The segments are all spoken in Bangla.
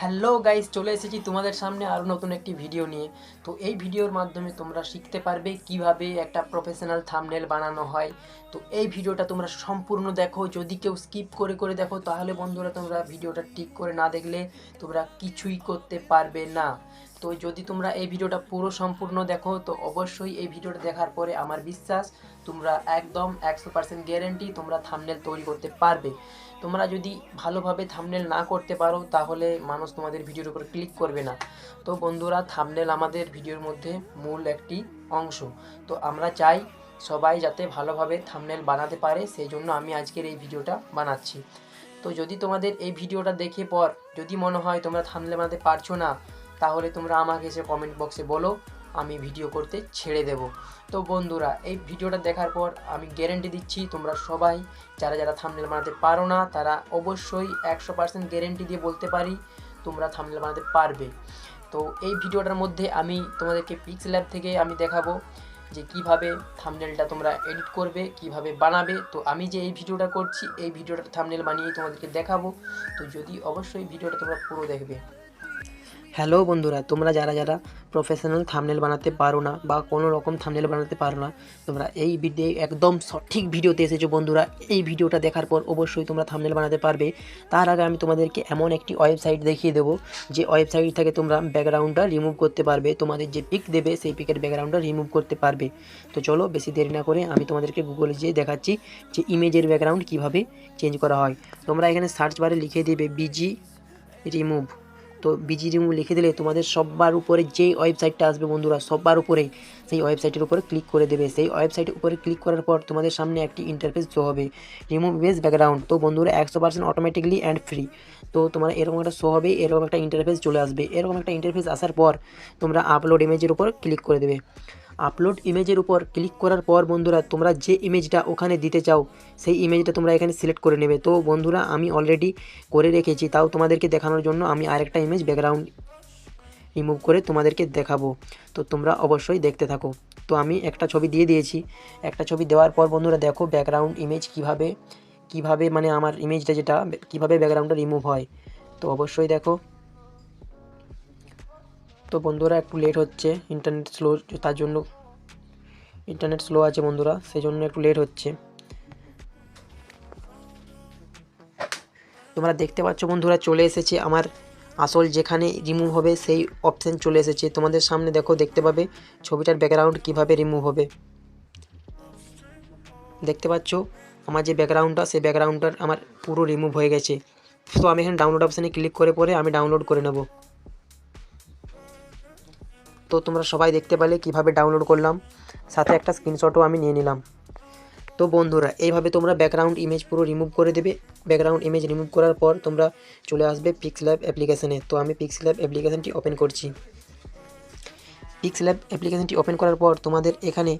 হ্যালো গাইস, চলে এসেছি তোমাদের সামনে আরও নতুন একটি ভিডিও নিয়ে। তো এই ভিডিওর মাধ্যমে তোমরা শিখতে পারবে কিভাবে একটা প্রফেশনাল থাম্বনেল বানানো হয়। তো এই ভিডিওটা তোমরা সম্পূর্ণ দেখো। যদি কেউ স্কিপ করে করে দেখো তাহলে বন্ধুরা তোমরা ভিডিওটা ঠিক করে না দেখলে তোমরা কিছুই করতে পারবে না। তো যদি তোমরা এই ভিডিওটা পুরো সম্পূর্ণ দেখো তো অবশ্যই এই ভিডিওটা দেখার পরে আমার বিশ্বাস তোমরা একদম 100% গ্যারেন্টি তোমরা থাম্বনেল তৈরি করতে পারবে। তোমরা যদি ভালোভাবে থাম্বনেল না করতে পারো তাহলে মানুষ তোমাদের ভিডিওর উপর ক্লিক করবে না। তো বন্ধুরা, থাম্বনেল আমাদের ভিডিওর মধ্যে মূল একটি অংশ। তো আমরা চাই সবাই যাতে ভালোভাবে থাম্বনেল বানাতে পারে, সেই জন্য আমি আজকের এই ভিডিওটা বানাচ্ছি। তো যদি তোমাদের এই ভিডিওটা দেখে পর যদি মনে হয় তোমরা থাম্বনেল বানাতে পারছো না, তাহলে তোমরা আমাকে এসে কমেন্ট বক্সে বলো, আমি ভিডিও করতে ছেড়ে দেব। তো বন্ধুরা, এই ভিডিওটা দেখার পর আমি গ্যারেন্টি দিচ্ছি তোমরা সবাই যারা যারা থাম্বনেল বানাতে পারো না তারা অবশ্যই 100% গ্যারেন্টি দিয়ে বলতে পারি তোমরা থাম্বনেল বানাতে পারবে। তো এই ভিডিওটার মধ্যে আমি তোমাদেরকে পিক্সেলল্যাব থেকে আমি দেখাবো যে কিভাবে থাম্বনেলটা তোমরা এডিট করবে, কিভাবে বানাবে। তো আমি যে এই ভিডিওটা করছি এই ভিডিওটার থাম্বনেল বানিয়েই তোমাদেরকে দেখাবো। তো যদি অবশ্যই ভিডিওটা তোমরা পুরো দেখবে। হ্যালো বন্ধুরা, তোমরা যারা যারা প্রফেশনাল থাম্বনেল বানাতে পারো না বা কোনো রকম থাম্বনেল বানাতে পারো না, তোমরা এই ভিডিও একদম সঠিক ভিডিওতে এসেছো বন্ধুরা। এই ভিডিওটা দেখার পর অবশ্যই তোমরা থাম্বনেল বানাতে পারবে। তার আগে আমি তোমাদেরকে এমন একটি ওয়েবসাইট দেখিয়ে দেবো যে ওয়েবসাইট থেকে তোমরা ব্যাকগ্রাউন্ডটা রিমুভ করতে পারবে। তোমাদের যে পিক দেবে সেই পিকের ব্যাকগ্রাউন্ডটা রিমুভ করতে পারবে। তো চলো বেশি দেরি না করে আমি তোমাদেরকে গুগলে যেয়ে দেখাচ্ছি যে ইমেজের ব্যাকগ্রাউন্ড কিভাবে চেঞ্জ করা হয়। তোমরা এখানে সার্চ বারে লিখে দেবে বিজি রিমুভ। তো বিজি রিমুভ লিখে দিলে তোমাদের সবার উপরে যেই ওয়েবসাইটটা আসবে বন্ধুরা, সবার উপরে সেই ওয়েবসাইটের উপরে ক্লিক করে দেবে। সেই ওয়েবসাইটের উপরে ক্লিক করার পর তোমাদের সামনে একটি ইন্টারফেস শো হবে, রিমুভ ইমেজ ব্যাকগ্রাউন্ড। তো বন্ধুরা 100% অটোমেটিকলি অ্যান্ড ফ্রি। তো তোমার এরকম একটা শো হবে, এরকম একটা ইন্টারফেস চলে আসবে। এরকম একটা ইন্টারফেস আসার পর তোমরা আপলোড ইমেজের উপর ক্লিক করে দেবে। আপলোড ইমেজের উপর ক্লিক করার পর বন্ধুরা তোমরা যে ইমেজটা ওখানে দিতে চাও সেই ইমেজটা তোমরা এখানে সিলেক্ট করে নেবে। তো বন্ধুরা আমি অলরেডি করে রেখেছি, তাও তোমাদেরকে দেখানোর জন্য আমি আরেকটা ইমেজ ব্যাকগ্রাউন্ড রিমুভ করে তোমাদেরকে দেখাবো। তো তোমরা অবশ্যই দেখতে থাকো। তো আমি একটা ছবি দিয়ে দিয়েছি। একটা ছবি দেওয়ার পর বন্ধুরা দেখো ব্যাকগ্রাউন্ড ইমেজ কিভাবে মানে আমার ইমেজটা যেটা কিভাবে ব্যাকগ্রাউন্ডটা রিমুভ হয়। তো অবশ্যই দেখো। তো বন্ধুরা একটু লেট হচ্ছে, ইন্টারনেট স্লো, তার জন্য ইন্টারনেট স্লো আছে বন্ধুরা, সেই জন্য একটু লেট হচ্ছে। তোমরা দেখতে পাচ্ছ বন্ধুরা চলে এসেছে আমার আসল যেখানে রিমুভ হবে সেই অপশান চলে এসেছে তোমাদের সামনে। দেখো দেখতে পাবে ছবিটার ব্যাকগ্রাউন্ড কিভাবে রিমুভ হবে। দেখতে পাচ্ছ আমার যে ব্যাকগ্রাউন্ডটা সেই ব্যাকগ্রাউন্ডটার আমার পুরো রিমুভ হয়ে গেছে। তো আমি এখানে ডাউনলোড অপশানে ক্লিক করে পরে আমি ডাউনলোড করে নেব। তো তোমরা সবাই দেখতে পেলে কিভাবে ডাউনলোড করলাম, সাথে একটা স্ক্রিনশটও আমি নিয়ে নিলাম। তো বন্ধুরা এইভাবে তোমরা ব্যাকগ্রাউন্ড ইমেজ পুরো রিমুভ করে দেবে। ব্যাকগ্রাউন্ড ইমেজ রিমুভ করার পর তোমরা চলে আসবে পিক্সেলল্যাব অ্যাপ্লিকেশানে। তো আমি পিক্সেলল্যাব অ্যাপ্লিকেশানটি ওপেন করছি। পিক্সেলল্যাব অ্যাপ্লিকেশানটি ওপেন করার পর তোমাদের এখানে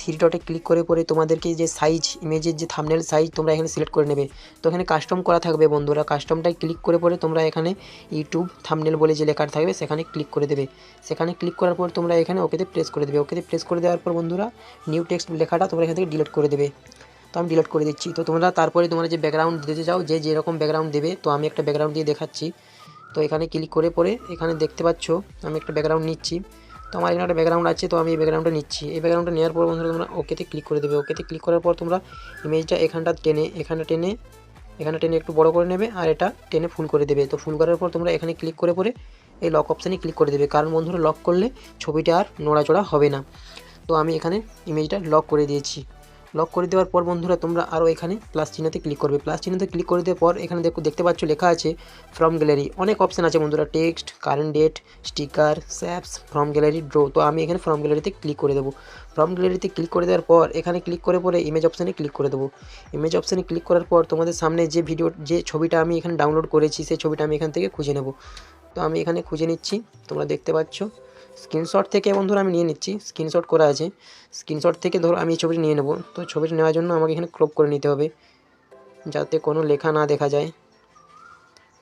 থ্রি ডটে ক্লিক করে পরে তোমাদেরকে যে সাইজ ইমেজের যে থাম্বনেল সাইজ তোমরা এখানে সিলেক্ট করে নেবে। তো এখানে কাস্টম করা থাকবে বন্ধুরা, কাস্টমটাই ক্লিক করে পরে তোমরা এখানে ইউটিউব থাম্বনেল বলে যে লেখা থাকবে সেখানে ক্লিক করে দেবে। সেখানে ক্লিক করার পর তোমরা এখানে ওকেতে প্রেস করে দেবে। ওকেতে প্রেস করে দেওয়ার পর বন্ধুরা নিউ টেক্সট লেখাটা তোমরা এখান থেকে ডিলিট করে দেবে। তো আমি ডিলিট করে দিচ্ছি। তো তোমরা তারপরে তোমরা যে ব্যাকগ্রাউন্ড দিতে চাও যে যেরকম ব্যাকগ্রাউন্ড দেবে, তো আমি একটা ব্যাকগ্রাউন্ড দিয়ে দেখাচ্ছি। তো এখানে ক্লিক করে পরে এখানে দেখতে পাচ্ছ আমি একটা ব্যাকগ্রাউন্ড নিচ্ছি। তো আমার এখানে একটা ব্যাকগ্রাউন্ড আছে, তো আমি এই ব্যাকগ্রাউন্ডটা নিচ্ছি। এই ব্যাকগ্রাউন্ডটা নেওয়ার পর বন্ধুরা তোমরা ওকেতে ক্লিক করে দেবে। ওকেতে ক্লিক করার পর তোমরা ইমেজটা এখানে টেনে একটু বড় করে নেবে আর এটা টেনে ফুল করে দেবে। তো ফুল করার পর তোমরা এখানে ক্লিক করে পরে এই লক অপশানে ক্লিক করে দেবে, কারণ বন্ধুরা লক করলে ছবিটা আর নড়াচড়া হবে না। তো আমি এখানে ইমেজটা লক করে দিয়েছি। লক করে দেওয়ার পর বন্ধুরা তোমরা আরও এখানে প্লাস চিহ্নতে ক্লিক করবে। প্লাস চিহ্নতে ক্লিক করে দেওয়ার পর এখানে দেখতে পাচ্ছ লেখা আছে ফ্রম গ্যালারি। অনেক অপশান আছে বন্ধুরা, text, current date, sticker, shapes, from gallery, draw. তো আমি এখানে ফ্রম গ্যালারিতে ক্লিক করে দেবো। ফ্রম গ্যালারিতে ক্লিক করে দেওয়ার পর এখানে ক্লিক করে পরে ইমেজ অপশানে ক্লিক করে দেবো। ইমেজ অপশানে ক্লিক করার পর তোমাদের সামনে যে ছবিটা আমি এখানে ডাউনলোড করেছি সেই ছবিটা আমি এখান থেকে খুঁজে নেব। তো আমি এখানে খুঁজে নিচ্ছি, তোমরা দেখতে পাচ্ছ স্ক্রিনশট থেকে বন্ধুরা আমি নিয়ে নিচ্ছি। স্ক্রিনশট করা আছে, স্ক্রিনশট থেকে ধরো আমি এই ছবিটি নিয়ে নেব। তো ছবিটি নেওয়ার জন্য আমাকে এখানে ক্রপ করে নিতে হবে যাতে কোনো লেখা না দেখা যায়।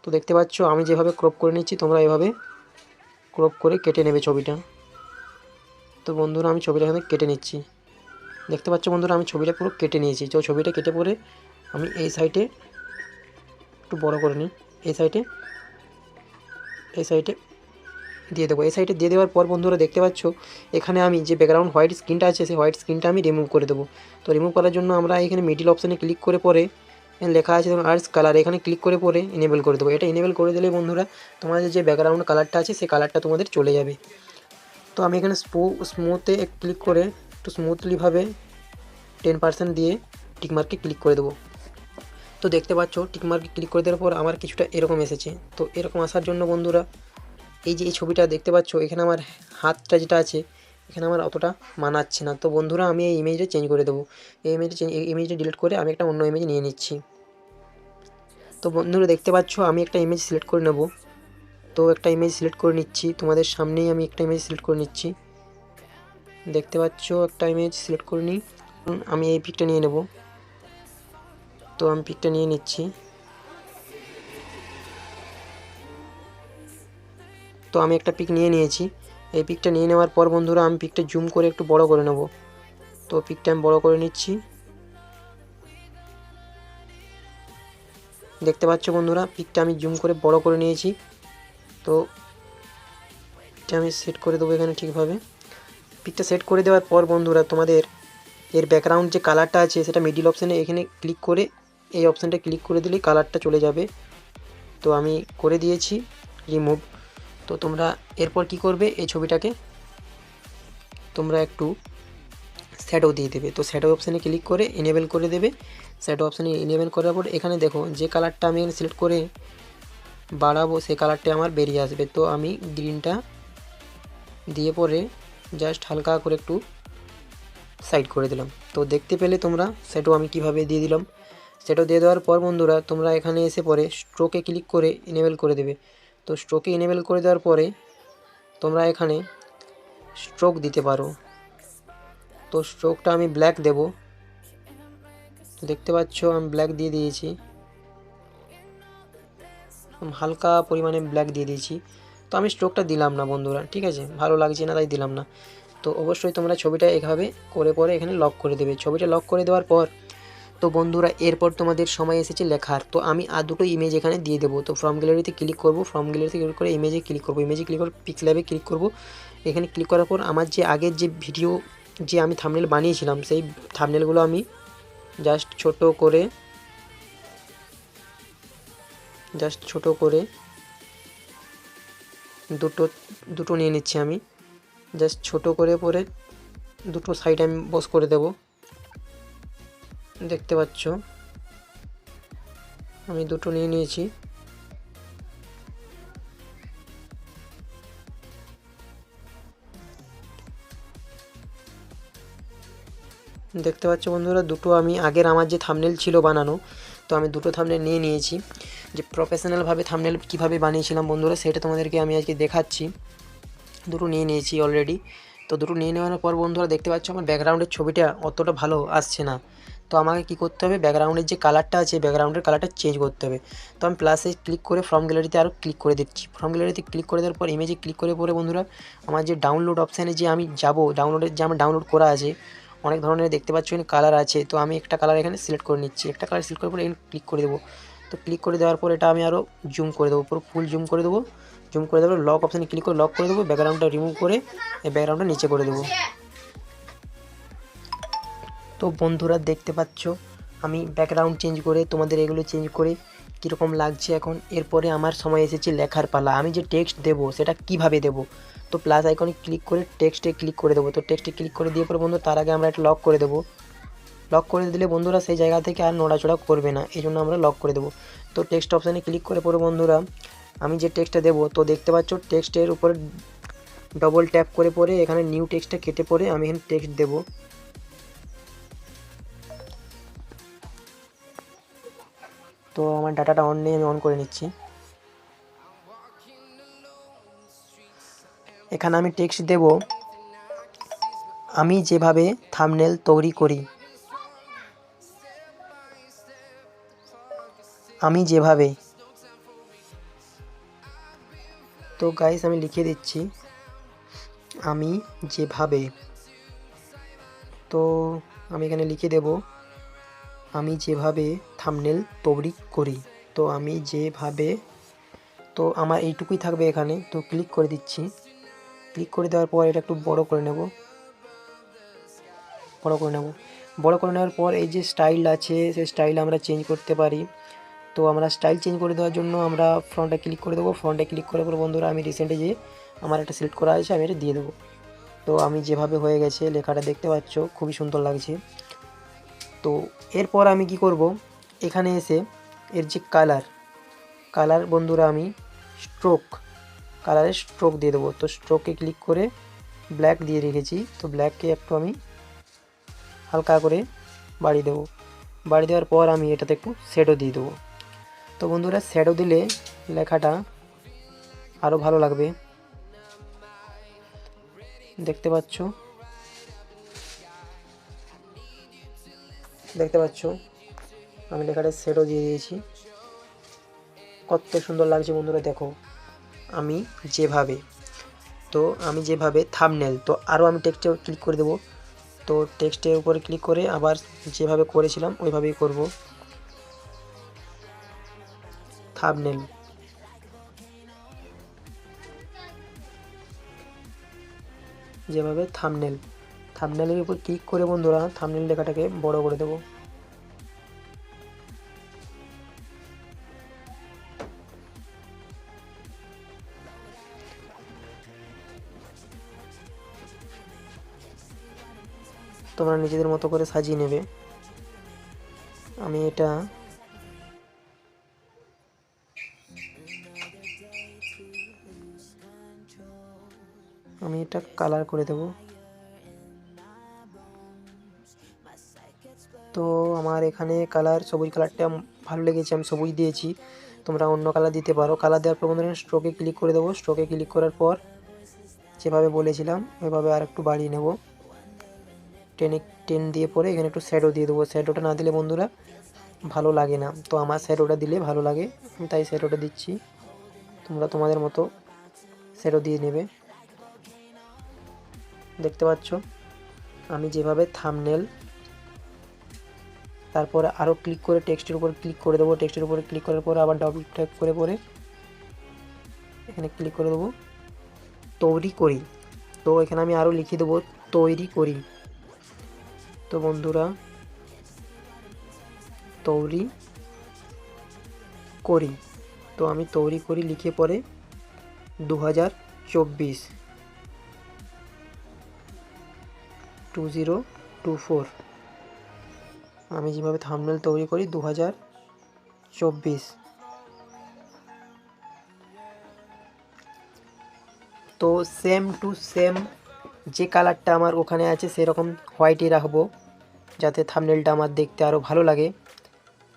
তো দেখতে পাচ্ছ আমি যেভাবে ক্রপ করে নিচ্ছি তোমরা এভাবে ক্রপ করে কেটে নেবে ছবিটা। তো বন্ধুরা আমি ছবিটা এখানে কেটে নিচ্ছি। দেখতে পাচ্ছ বন্ধুরা আমি ছবিটা পুরো কেটে নিয়েছি। তো ছবিটা কেটে পরে আমি এই সাইডে একটু বড় করে নিই, এই সাইডে এই সাইডে দিয়ে দেবো। এই সাইডে দিয়ে দেওয়ার পর বন্ধুরা দেখতে পাচ্ছ এখানে আমি যে ব্যাকগ্রাউন্ড হোয়াইট স্ক্রিনটা আছে সেই হোয়াইট স্ক্রিনটা আমি রিমুভ করে দেবো। তো রিমুভ করার জন্য আমরা এখানে মিডিল অপশানে ক্লিক করে পরে লেখা আছে যেমন আর্টস কালার, এখানে ক্লিক করে পরে এনেবেল করে দেবো। এটা এনেবেল করে দিলে বন্ধুরা তোমাদের যে ব্যাকগ্রাউন্ড কালারটা আছে সেই কালারটা তোমাদের চলে যাবে। তো আমি এখানে স্মুথে ক্লিক করে একটু স্মুথলিভাবে 10% দিয়ে টিকমার্কে ক্লিক করে দেবো। তো দেখতে পাচ্ছ টিকমার্কে ক্লিক করে দেওয়ার পর আমার কিছুটা এরকম এসেছে। তো এরকম আসার জন্য বন্ধুরা এই যে এই ছবিটা দেখতে পাচ্ছ এখানে আমার হাতটা যেটা আছে এখানে আমার অতটা মানাচ্ছে না। তো বন্ধুরা আমি এই ইমেজটা চেঞ্জ করে দেবো। এই ইমেজটা ডিলিট করে আমি একটা অন্য ইমেজ নিয়ে নিচ্ছি। তো বন্ধুরা দেখতে পাচ্ছ আমি একটা ইমেজ সিলেক্ট করে নেব। তো একটা ইমেজ সিলেক্ট করে নিচ্ছি, তোমাদের সামনেই আমি একটা ইমেজ সিলেক্ট করে নিচ্ছি। দেখতে পাচ্ছ একটা ইমেজ সিলেক্ট করে নিই, আমি এই পিকটা নিয়ে নেব। তো আমি পিকটা নিয়ে নিচ্ছি। তো আমি একটা পিক নিয়ে নিয়েছি। এই পিকটা নিয়ে নেওয়ার পর বন্ধুরা আমি পিকটা জুম করে একটু বড় করে নেব। তো পিকটা আমি বড় করে নিচ্ছি। দেখতে পাচ্ছ বন্ধুরা পিকটা আমি জুম করে বড় করে নিয়েছি। তো পিকটা আমি সেট করে দেবো এখানে ঠিকভাবে। পিকটা সেট করে দেওয়ার পর বন্ধুরা তোমাদের এর ব্যাকগ্রাউন্ড যে কালারটা আছে সেটা মিডিল অপশানে এখানে ক্লিক করে এই অপশানটা ক্লিক করে দিলেই কালারটা চলে যাবে। তো আমি করে দিয়েছি রিমুভ। তো তোমরা এরপর কি করবে, এই ছবিটাকে তোমরা একটু শ্যাডো দিয়ে দেবে। তো শ্যাডো অপশানে ক্লিক করে এনেবেল করে দেবে। শ্যাডো অপশানে এনেবেল করার পর এখানে দেখো যে কালারটা আমি এখানে সিলেক্ট করে বাড়াবো সেই কালারটা আমার বেরিয়ে আসবে। তো আমি গ্রিনটা দিয়ে পরে জাস্ট হালকা করে একটু সাইড করে দিলাম। তো দেখতে পেলে তোমরা শ্যাডো আমি কিভাবে দিয়ে দিলাম। শ্যাডো দিয়ে দেওয়ার পর বন্ধুরা তোমরা এখানে এসে পরে স্ট্রোকে ক্লিক করে এনেবেল করে দেবে। তো স্ট্রোকে এনেবেল করে দেওয়ার পরে তোমরা এখানে স্ট্রোক দিতে পারো। তো স্ট্রোকটা আমি ব্ল্যাক দেব। তো দেখতে পাচ্ছ আমি ব্ল্যাক দিয়ে দিয়েছি, হালকা পরিমাণে ব্ল্যাক দিয়ে দিয়েছি। তো আমি স্ট্রোকটা দিলাম না বন্ধুরা, ঠিক আছে, ভালো লাগছে না তাই দিলাম না। তো অবশ্যই তোমরা ছবিটা এভাবে করে পরে এখানে লক করে দেবে। ছবিটা লক করে দেওয়ার পর তো বন্ধুরা এরপর তোমাদের সময় এসেছে লেখার। তো আমি আর দুটো ইমেজ এখানে দিয়ে দেবো। তো ফ্রম গ্যালারিতে ক্লিক করব, ফ্রম গ্যালারিতে ক্লিক করে ইমেজে ক্লিক করব, ইমেজে ক্লিক করে পিক্সেল ক্লিক করব। এখানে ক্লিক করার পর আমার যে আগের যে ভিডিও যে আমি থাম্বনেল বানিয়েছিলাম সেই থাম্বনেলগুলো আমি জাস্ট ছোট করে দুটো নিয়ে নিচ্ছি। আমি জাস্ট ছোট করে পরে দুটো সাইড আমি বস করে দেব। দেখতে পাচ্ছ আমি দুটো নিয়ে নিয়েছি। দেখতে পাচ্ছ বন্ধুরা দুটো আমি আগের আমার যে থাম্বনেল ছিল বানানো, তো আমি দুটো থাম্বনেল নিয়ে নিয়েছি। যে প্রফেশনালভাবে থাম্বনেল কীভাবে বানিয়েছিলাম বন্ধুরা সেটা তোমাদেরকে আমি আজকে দেখাচ্ছি। দুটো নিয়ে নিয়েছি অলরেডি। তো দুটো নিয়ে নেওয়ার পর বন্ধুরা দেখতে পাচ্ছ আমার ব্যাকগ্রাউন্ডের ছবিটা অতটা ভালো আসছে না। তো আমাকে কি করতে হবে, ব্যাকগ্রাউন্ডের যে কালারটা আছে ব্যাকগ্রাউন্ডের কালারটা চেঞ্জ করতে হবে। তো আমি প্লাসে ক্লিক করে ফ্রম গ্যালারিতে আরও ক্লিক করে দিচ্ছি। ফ্রম গ্যালারিতে ক্লিক করে দেওয়ার পর ইমেজে ক্লিক করে পরে বন্ধুরা আমার যে ডাউনলোড অপশানে যে আমি যাব, ডাউনলোডের যে আমার ডাউনলোড করা আছে অনেক ধরনের দেখতে পাচ্ছ এখানে কালার আছে। তো আমি একটা কালার এখানে সিলেক্ট করে নিচ্ছি, একটা কালার সিলেক্ট করার পরে এখানে ক্লিক করে দেবো। তো ক্লিক করে দেওয়ার পর এটা আমি আরও জুম করে দেবো, পুরো ফুল জুম করে দেবো। জুম করে দেবো, লক অপশানে ক্লিক করে লক করে দেবো, ব্যাকগ্রাউন্ডটা রিমুভ করে এই ব্যাকগ্রাউন্ডটা নিচে করে দেবো। তো বন্ধুরা দেখতে পাচ্ছ আমি ব্যাকগ্রাউন্ড চেঞ্জ করে তোমাদের এগুলো চেঞ্জ করে কীরকম লাগছে এখন। এরপরে আমার সময় এসেছে লেখার পালা। আমি যে টেক্সট দেবো সেটা কিভাবে দেবো, তো প্লাস আইকনে ক্লিক করে টেক্সটে ক্লিক করে দেবো। তো টেক্সটে ক্লিক করে দিয়ে পরে বন্ধু তার আগে আমরা একটা লক করে দেবো। লক করে দিলে বন্ধুরা সেই জায়গা থেকে আর নড়াচড়া করবে না, এই জন্য আমরা লক করে দেবো। তো টেক্সট অপশানে ক্লিক করে পরে বন্ধুরা আমি যে টেক্সটটা দেবো, তো দেখতে পাচ্ছ টেক্সটের উপরে ডবল ট্যাপ করে পরে এখানে নিউ টেক্সটটা কেটে পরে আমি এখানে টেক্সট দেবো। তো আমার ডাটাটা অন নেই, আমি অন করে নিচ্ছি। এখানে আমি টেক্সট দেব আমি যেভাবে থাম্বনেল তৈরি করি, আমি যেভাবে। তো গাইস আমি লিখে দিচ্ছি আমি যেভাবে। তো আমি এখানে লিখে দেব আমি যেভাবে থাম্বনেল তৈরি করি। তো আমি যেভাবে তো আমার এইটুকুই থাকবে এখানে। তো ক্লিক করে দিচ্ছি। ক্লিক করে দেওয়ার পর এটা একটু বড় করে নেব। বড় করে নেওয়ার পর এই যে স্টাইল আছে সেই স্টাইল আমরা চেঞ্জ করতে পারি। তো আমরা স্টাইল চেঞ্জ করে দেওয়ার জন্য আমরা ফ্রন্টে ক্লিক করে দেবো। ফ্রন্টে ক্লিক করে পরে বন্ধুরা আমি রিসেন্টে যে আমার একটা সিলেক্ট করা আছে আমি এটা দিয়ে দেবো। তো আমি যেভাবে হয়ে গেছে লেখাটা দেখতে পাচ্ছ, খুবই সুন্দর লাগছে। তো এরপর আমি কি করব, এখানে এসে এর যে কালার বন্ধুরা আমি কালারের স্ট্রোক দিয়ে দেবো। তো স্ট্রোকে ক্লিক করে ব্ল্যাক দিয়ে রেখেছি, তো ব্ল্যাককে একটু আমি হালকা করে বাড়িয়ে দেবো। বাড়িয়ে দেওয়ার পর আমি এটাতে একটু শ্যাডো দিয়ে দেবো। তো বন্ধুরা শ্যাডো দিলে লেখাটা আরও ভালো লাগবে, দেখতে পাচ্ছ আমি লেখাটা শ্যাডো দিয়ে দিয়েছি। কত সুন্দর লাগছে বন্ধুরা দেখো। আমি যেভাবে থাম্বনেল, তো আরও আমি টেক্সটে ক্লিক করে দেবো। তো টেক্সটের উপরে ক্লিক করে আবার যেভাবে করেছিলাম ওইভাবেই করব। থাম্বনেল, যেভাবে থাম্বনেলের উপর ক্লিক করে বন্ধুরা থাম্বনেল লেখাটাকে বড় করে দেব। তোমরা নিজেদের মতো করে সাজিয়ে নেবে। আমি এটা কালার করে দেব। তো আমার এখানে কালার সবুজ কালারটা ভালো লেগেছে, আমি সবুজ দিয়েছি। তোমরা অন্য কালার দিতে পারো। কালার দেওয়ার পর বন্ধুরা স্ট্রোকে ক্লিক করে দেবো। স্ট্রোকে ক্লিক করার পর যেভাবে বলেছিলাম ওইভাবে আর একটু বাড়িয়ে নেব। টেন দিয়ে পরে এখানে একটু শ্যাডো দিয়ে দেবো। শ্যাডোটা না দিলে বন্ধুরা ভালো লাগে না, তো আমার শ্যাডোটা দিলে ভালো লাগে, আমি তাই শ্যাডোটা দিচ্ছি। তোমরা তোমাদের মতো শ্যাডো দিয়ে নেবে। দেখতে পাচ্ছ আমি যেভাবে থাম্বনেল, তারপরে আরও ক্লিক করে টেক্সটের উপর ক্লিক করে দেবো। টেক্সটের উপরে ক্লিক করার পরে আবার ডাবল ট্যাপ করে পরে এখানে ক্লিক করে দেবো তৈরি করি। তো এখানে আমি আরও লিখে দেবো তৈরি করি। তো বন্ধুরা তৈরি করি, তো আমি তৈরি করি লিখে পরে 2024 আমি যেভাবে থাম্বনেল তৈরি করি 2024। তো সেম টু সেম যে কালারটা আমার ওখানে আছে সেরকম হোয়াইটই রাখবো, যাতে থাম্বনেলটা আমার দেখতে আরও ভালো লাগে।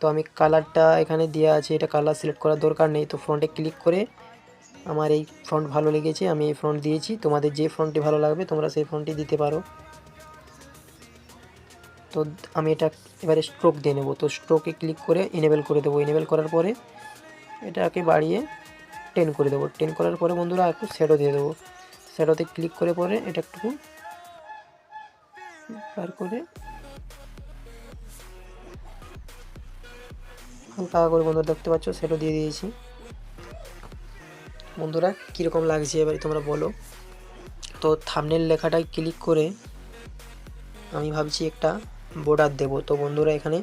তো আমি কালারটা এখানে দেওয়া আছে, এটা কালার সিলেক্ট করার দরকার নেই। তো ফ্রন্টে ক্লিক করে আমার এই ফ্রন্ট ভালো লেগেছে, আমি এই ফ্রন্ট দিয়েছি। তোমাদের যে ফ্রন্টটি ভালো লাগবে তোমরা সেই ফ্রন্টটি দিতে পারো। তো আমি এটা এবারে স্ট্রোক দিয়ে নেব। তো স্ট্রোকে ক্লিক করে এনেবেল করে দেবো। এনেবেল করার পরে এটাকে বাড়িয়ে 10 করে দেবো। 10 করার পরে বন্ধুরা একটু শ্যাডো দিয়ে দেবো। শ্যাডোতে ক্লিক করে পরে এটা একটু বার করে হালকা করে বন্ধুরা দেখতে পাচ্ছ শ্যাডো দিয়ে দিয়েছি। বন্ধুরা কীরকম লাগছে এবারে তোমরা বলো। তো থাম্বনেল লেখাটায় ক্লিক করে আমি ভাবছি একটা বর্ডার দেব। তো বন্ধুরা এখানে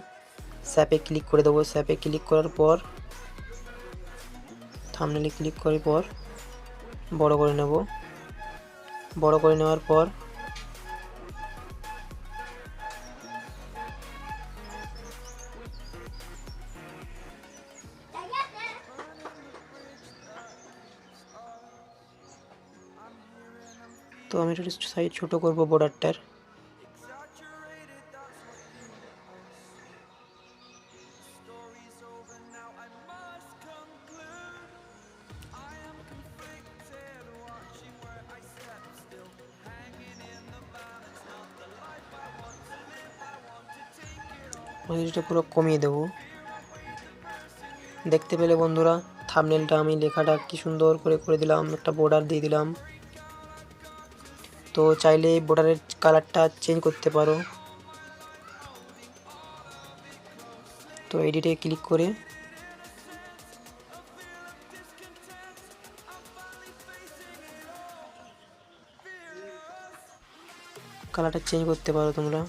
স্যাপে ক্লিক করে দেবো। স্যাপে ক্লিক করার পর থাম্বনেলে ক্লিক করার পর বড় করে নেব। বড় করে নেওয়ার পর তো আমি একটু সাইজ ছোট করব বর্ডারটার। এটা পুরো কমিয়ে দেব। দেখতে পেলে বন্ধুরা থাম্বনেলটা আমি লেখাটা কি সুন্দর করে দিলাম, একটা বর্ডার দিয়ে দিলাম। তো চাইলে বর্ডারের কালারটা চেঞ্জ করতে পারো। তো এডিটে ক্লিক করে কালারটা চেঞ্জ করতে পারো তোমরা।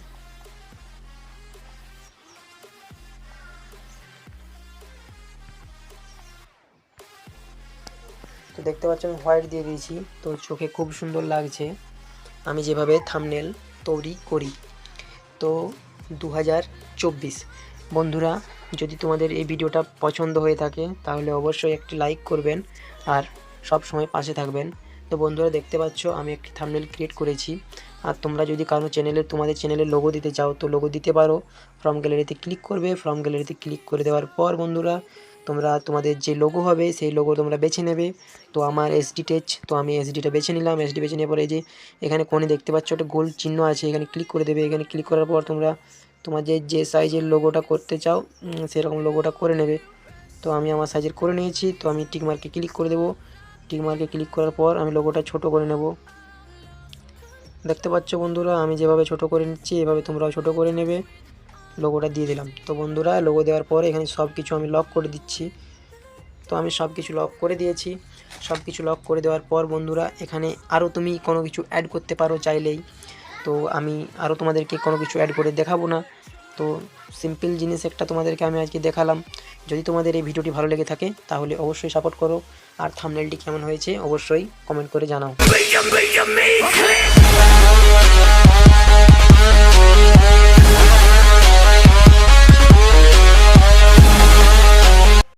তো দেখতে পাচ্ছ আমি হোয়াইট দিয়ে দিয়েছি, তো চোখে খুব সুন্দর লাগছে আমি যেভাবে থাম্বনেল তৈরি করি। তো 2024 বন্ধুরা, যদি তোমাদের এই ভিডিওটা পছন্দ হয়ে থাকে তাহলে অবশ্যই একটি লাইক করবেন আর সব সময় পাশে থাকবেন। তো বন্ধুরা দেখতে পাচ্ছ আমি একটি থাম্বনেল ক্রিয়েট করেছি, আর তোমরা যদি কারো তোমাদের চ্যানেলের লোগো দিতে চাও তো লোগো দিতে পারো। ফ্রম গ্যালারিতে ক্লিক করবে, ফ্রম গ্যালারিতে ক্লিক করে দেওয়ার পর বন্ধুরা তোমরা তোমাদের যে লোগো হবে সেই লোগো তোমরা বেছে নেবে। তো আমার এসডি টেচ, তো আমি এসডিটা বেছে নিলাম। এসডি বেছে নেওয়ার পরে এই যে এখানে কোণে দেখতে পাচ্ছ একটা গোল চিহ্ন আছে, এখানে ক্লিক করে দেবে। এখানে ক্লিক করার পর তোমরা তোমাদের যে সাইজের লোগোটা করতে চাও সেরকম লোগোটা করে নেবে। তো আমি আমার সাইজের করে নিয়েছি, তো আমি টিক মার্কে ক্লিক করে দেবো। টিক মার্কে ক্লিক করার পর আমি লোগোটা ছোট করে নেব। দেখতে পাচ্ছ বন্ধুরা আমি যেভাবে ছোট করে নিচ্ছি এভাবে তোমরাও ছোট করে নেবে। লোগোটা দিয়ে দিলাম। তো বন্ধুরা লোগো দেওয়ার পরে এখানে সব কিছু আমি লক করে দিচ্ছি। তো আমি সব কিছু লক করে দিয়েছি। সব কিছু লক করে দেওয়ার পর বন্ধুরা এখানে আরও তুমি কোনো কিছু অ্যাড করতে পারো চাইলেই। তো আমি আরও তোমাদেরকে কোনো কিছু অ্যাড করে দেখাবো না, তো সিম্পল জিনিস একটা তোমাদেরকে আমি আজকে দেখালাম। যদি তোমাদের এই ভিডিওটি ভালো লেগে থাকে তাহলে অবশ্যই সাপোর্ট করো, আর থাম্বনেলটি কেমন হয়েছে অবশ্যই কমেন্ট করে জানাও।